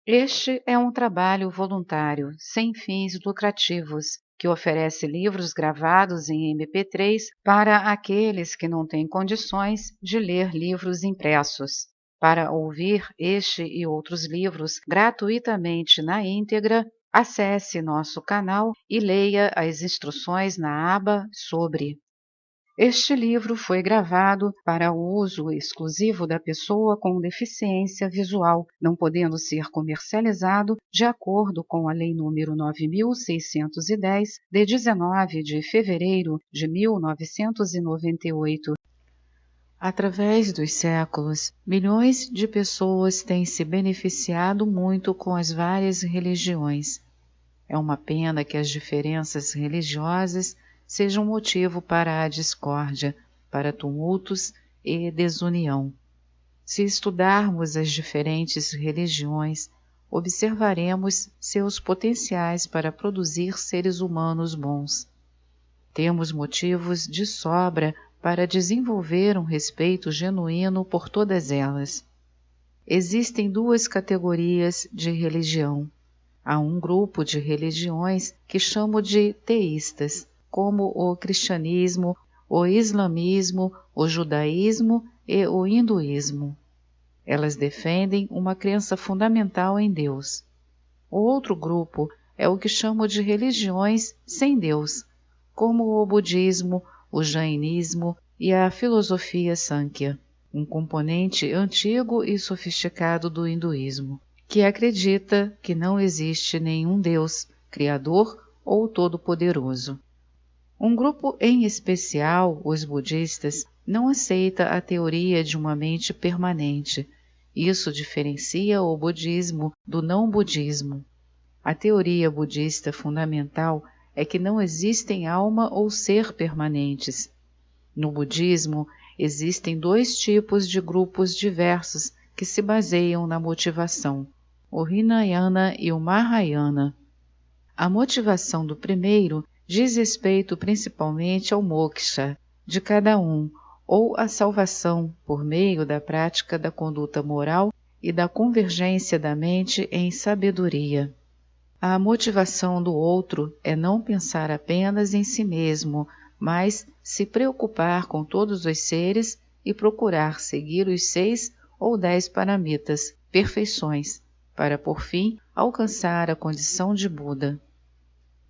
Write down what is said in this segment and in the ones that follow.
Este é um trabalho voluntário, sem fins lucrativos, que oferece livros gravados em MP3 para aqueles que não têm condições de ler livros impressos. Para ouvir este e outros livros gratuitamente na íntegra, acesse nosso canal e leia as instruções na aba Sobre. Este livro foi gravado para o uso exclusivo da pessoa com deficiência visual, não podendo ser comercializado de acordo com a Lei nº 9.610, de 19 de fevereiro de 1998. Através dos séculos, milhões de pessoas têm se beneficiado muito com as várias religiões. É uma pena que as diferenças religiosas sejam motivo para a discórdia, para tumultos e desunião. Se estudarmos as diferentes religiões, observaremos seus potenciais para produzir seres humanos bons. Temos motivos de sobra para desenvolver um respeito genuíno por todas elas. Existem duas categorias de religião. Há um grupo de religiões que chamo de teístas, como o cristianismo, o islamismo, o judaísmo e o hinduísmo. Elas defendem uma crença fundamental em Deus. O outro grupo é o que chamo de religiões sem Deus, como o budismo, o jainismo e a filosofia Sankhya, um componente antigo e sofisticado do hinduísmo, que acredita que não existe nenhum Deus, Criador ou Todo-Poderoso. Um grupo em especial, os budistas, não aceita a teoria de uma mente permanente. Isso diferencia o budismo do não-budismo. A teoria budista fundamental é que não existem alma ou ser permanentes. No budismo, existem dois tipos de grupos diversos que se baseiam na motivação, o Hinayana e o Mahayana. A motivação do primeiro diz respeito principalmente ao moksha de cada um, ou à salvação por meio da prática da conduta moral e da convergência da mente em sabedoria. A motivação do outro é não pensar apenas em si mesmo, mas se preocupar com todos os seres e procurar seguir os 6 ou 10 paramitas, perfeições, para por fim alcançar a condição de Buda.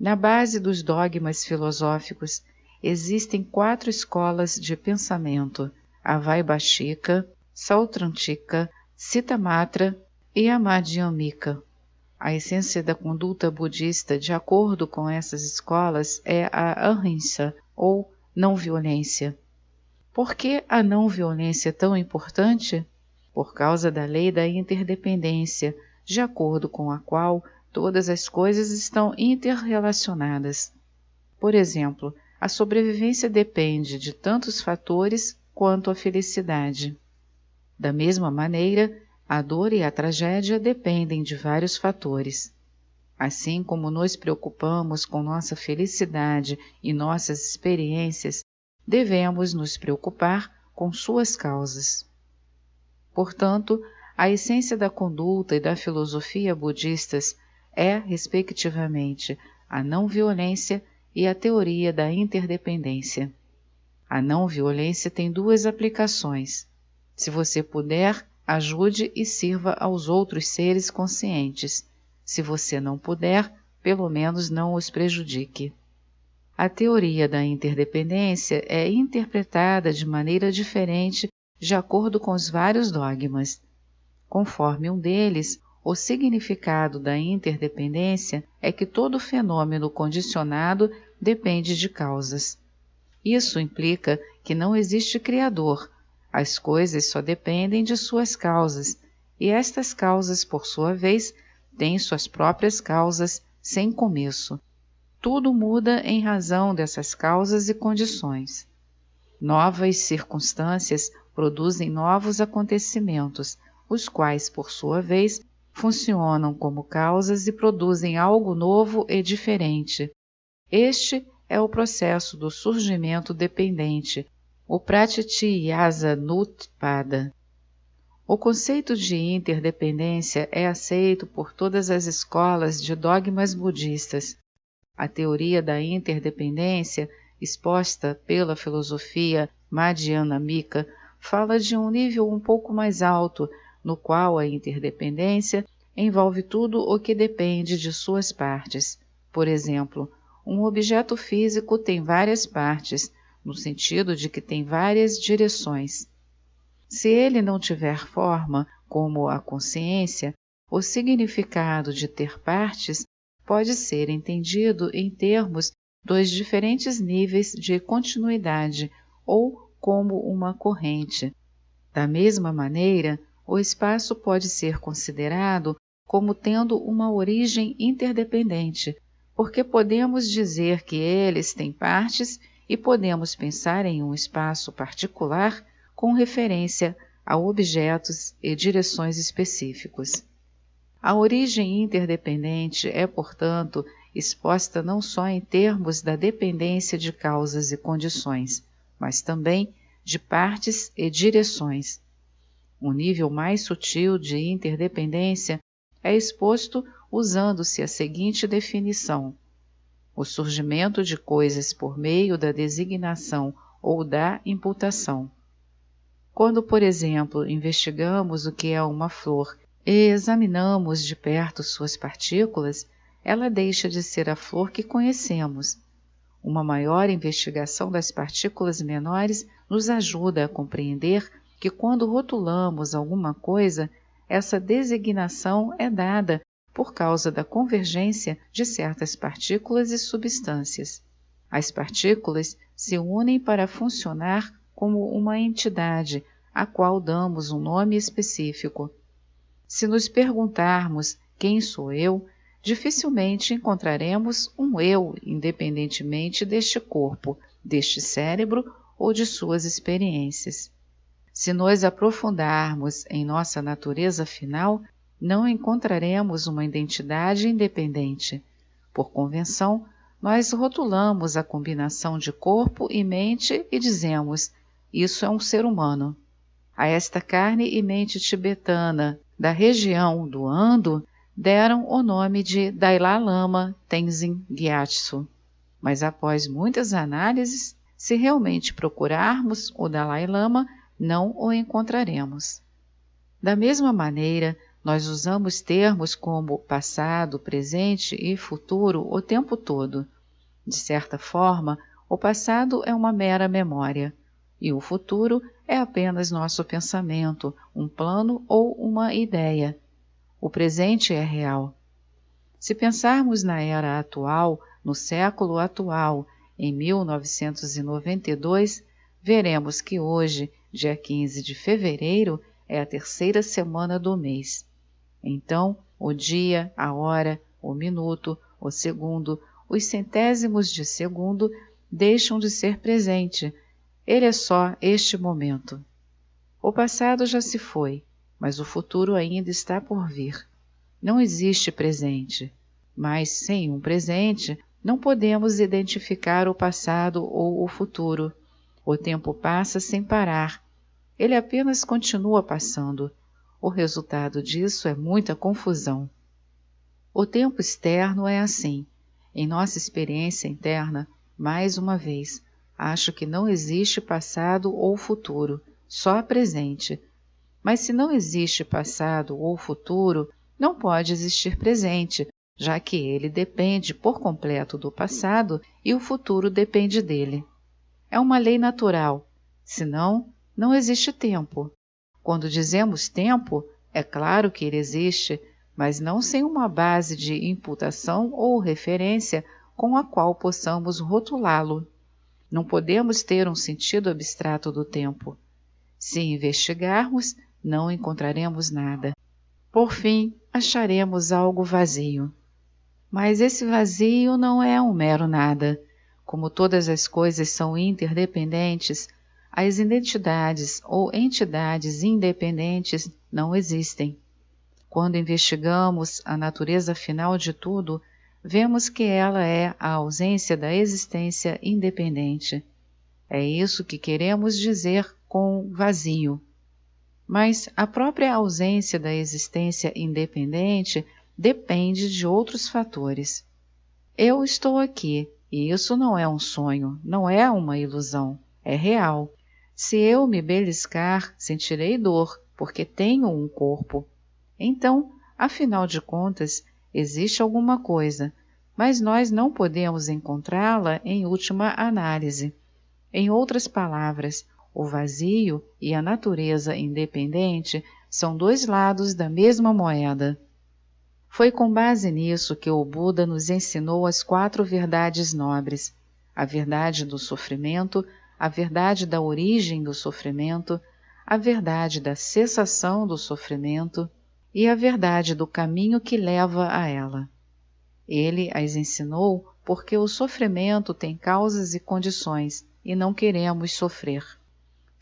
Na base dos dogmas filosóficos existem 4 escolas de pensamento: a Vaibhashika, Sautrantika, Citamatra e a Madhyamika. A essência da conduta budista, de acordo com essas escolas, é a ahimsa, ou não-violência. Por que a não-violência é tão importante? Por causa da lei da interdependência, de acordo com a qual todas as coisas estão interrelacionadas. Por exemplo, a sobrevivência depende de tantos fatores quanto a felicidade. Da mesma maneira, a dor e a tragédia dependem de vários fatores. Assim como nos preocupamos com nossa felicidade e nossas experiências, devemos nos preocupar com suas causas. Portanto, a essência da conduta e da filosofia budistas é, respectivamente, a não-violência e a teoria da interdependência. A não-violência tem 2 aplicações. Se você puder, ajude e sirva aos outros seres conscientes. Se você não puder, pelo menos não os prejudique. A teoria da interdependência é interpretada de maneira diferente de acordo com os vários dogmas. Conforme um deles, o significado da interdependência é que todo fenômeno condicionado depende de causas. Isso implica que não existe Criador. As coisas só dependem de suas causas, e estas causas, por sua vez, têm suas próprias causas sem começo. Tudo muda em razão dessas causas e condições. Novas circunstâncias produzem novos acontecimentos, os quais, por sua vez, funcionam como causas e produzem algo novo e diferente. Este é o processo do surgimento dependente, o Pratityasamutpada. O conceito de interdependência é aceito por todas as escolas de dogmas budistas. A teoria da interdependência, exposta pela filosofia Madhyamika, fala de um nível um pouco mais alto, no qual a interdependência envolve tudo o que depende de suas partes. Por exemplo, um objeto físico tem várias partes, no sentido de que tem várias direções. Se ele não tiver forma, como a consciência, o significado de ter partes pode ser entendido em termos dos diferentes níveis de continuidade ou como uma corrente. Da mesma maneira, o espaço pode ser considerado como tendo uma origem interdependente, porque podemos dizer que eles têm partes e podemos pensar em um espaço particular com referência a objetos e direções específicos. A origem interdependente é, portanto, exposta não só em termos da dependência de causas e condições, mas também de partes e direções. Um nível mais sutil de interdependência é exposto usando-se a seguinte definição: o surgimento de coisas por meio da designação ou da imputação. Quando, por exemplo, investigamos o que é uma flor e examinamos de perto suas partículas, ela deixa de ser a flor que conhecemos. Uma maior investigação das partículas menores nos ajuda a compreender que quando rotulamos alguma coisa, essa designação é dada por causa da convergência de certas partículas e substâncias. As partículas se unem para funcionar como uma entidade, a qual damos um nome específico. Se nos perguntarmos quem sou eu, dificilmente encontraremos um eu independentemente deste corpo, deste cérebro ou de suas experiências. Se nos aprofundarmos em nossa natureza final, não encontraremos uma identidade independente. Por convenção, nós rotulamos a combinação de corpo e mente e dizemos: isso é um ser humano. A esta carne e mente tibetana da região do Ando deram o nome de Dalai Lama Tenzin Gyatso. Mas após muitas análises, se realmente procurarmos o Dalai Lama, não o encontraremos. Da mesma maneira, nós usamos termos como passado, presente e futuro o tempo todo. De certa forma, o passado é uma mera memória, e o futuro é apenas nosso pensamento, um plano ou uma ideia. O presente é real. Se pensarmos na era atual, no século atual, em 1992, veremos que hoje, dia 15 de fevereiro, é a terceira semana do mês. Então, o dia, a hora, o minuto, o segundo, os centésimos de segundo deixam de ser presente. Ele é só este momento. O passado já se foi, mas o futuro ainda está por vir. Não existe presente, mas sem um presente não podemos identificar o passado ou o futuro. O tempo passa sem parar. Ele apenas continua passando. O resultado disso é muita confusão. O tempo externo é assim. Em nossa experiência interna, mais uma vez, acho que não existe passado ou futuro, só presente. Mas se não existe passado ou futuro, não pode existir presente, já que ele depende por completo do passado e o futuro depende dele. É uma lei natural, senão não existe tempo. Quando dizemos tempo, é claro que ele existe, mas não sem uma base de imputação ou referência com a qual possamos rotulá-lo. Não podemos ter um sentido abstrato do tempo. Se investigarmos, não encontraremos nada. Por fim, acharemos algo vazio. Mas esse vazio não é um mero nada. Como todas as coisas são interdependentes, as identidades ou entidades independentes não existem. Quando investigamos a natureza final de tudo, vemos que ela é a ausência da existência independente. É isso que queremos dizer com vazio. mas a própria ausência da existência independente depende de outros fatores. Eu estou aqui, e isso não é um sonho, não é uma ilusão, é real. Se eu me beliscar, sentirei dor, porque tenho um corpo. Então, afinal de contas, existe alguma coisa, mas nós não podemos encontrá-la em última análise. Em outras palavras, o vazio e a natureza independente são dois lados da mesma moeda. Foi com base nisso que o Buda nos ensinou as 4 verdades nobres: a verdade do sofrimento, a verdade da origem do sofrimento, a verdade da cessação do sofrimento e a verdade do caminho que leva a ela. Ele as ensinou porque o sofrimento tem causas e condições e não queremos sofrer.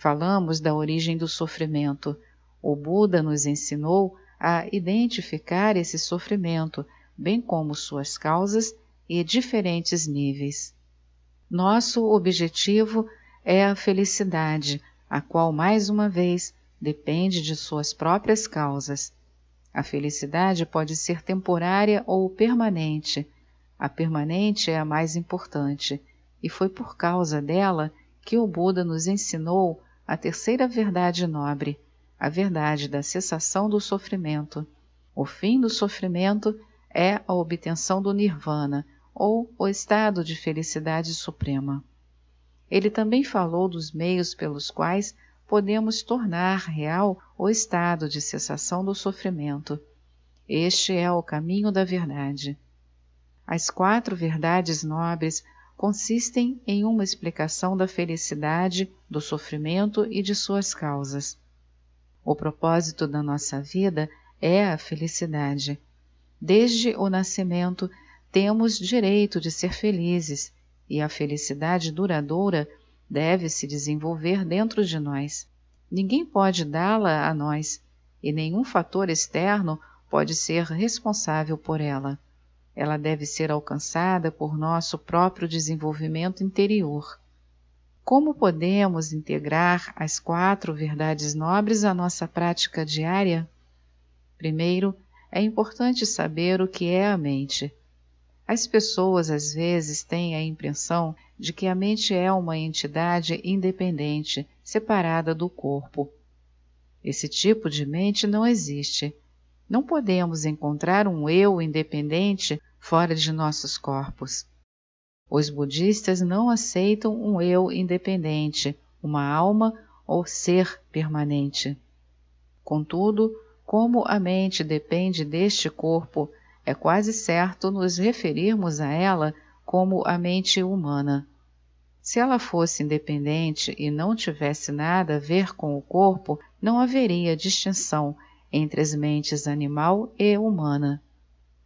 Falamos da origem do sofrimento. O Buda nos ensinou a identificar esse sofrimento, bem como suas causas e diferentes níveis. Nosso objetivo é a felicidade, a qual, mais uma vez, depende de suas próprias causas. A felicidade pode ser temporária ou permanente. A permanente é a mais importante, e foi por causa dela que o Buda nos ensinou a terceira verdade nobre, a verdade da cessação do sofrimento. O fim do sofrimento é a obtenção do nirvana, ou o estado de felicidade suprema. Ele também falou dos meios pelos quais podemos tornar real o estado de cessação do sofrimento. Este é o caminho da verdade. As 4 verdades nobres consistem em uma explicação da felicidade, do sofrimento e de suas causas. O propósito da nossa vida é a felicidade. Desde o nascimento, temos direito de ser felizes, e a felicidade duradoura deve se desenvolver dentro de nós. Ninguém pode dá-la a nós, e nenhum fator externo pode ser responsável por ela. Ela deve ser alcançada por nosso próprio desenvolvimento interior. Como podemos integrar as 4 verdades nobres à nossa prática diária? Primeiro, é importante saber o que é a mente. As pessoas às vezes têm a impressão de que a mente é uma entidade independente, separada do corpo. Esse tipo de mente não existe. Não podemos encontrar um eu independente fora de nossos corpos. Os budistas não aceitam um eu independente, uma alma ou ser permanente. Contudo, como a mente depende deste corpo, é quase certo nos referirmos a ela como a mente humana. Se ela fosse independente e não tivesse nada a ver com o corpo, não haveria distinção entre as mentes animal e humana.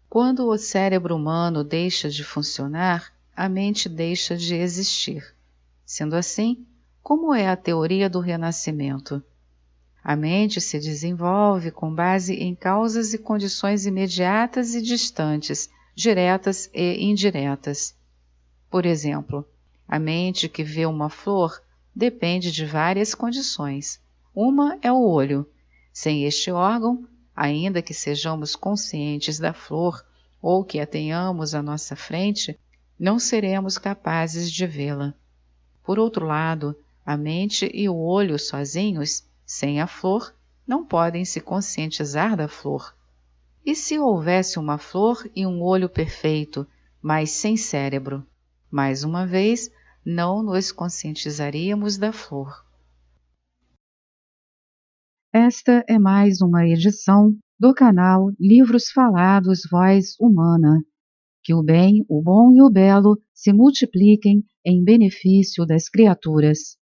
Quando o cérebro humano deixa de funcionar, a mente deixa de existir. Sendo assim, como é a teoria do renascimento? A mente se desenvolve com base em causas e condições imediatas e distantes, diretas e indiretas. Por exemplo, a mente que vê uma flor depende de várias condições. Uma é o olho. Sem este órgão, ainda que sejamos conscientes da flor ou que a tenhamos à nossa frente, não seremos capazes de vê-la. Por outro lado, a mente e o olho sozinhos, sem a flor, não podem se conscientizar da flor. E se houvesse uma flor e um olho perfeito, mas sem cérebro? Mais uma vez, não nos conscientizaríamos da flor. Esta é mais uma edição do canal Livros Falados Voz Humana. Que o bem, o bom e o belo se multipliquem em benefício das criaturas.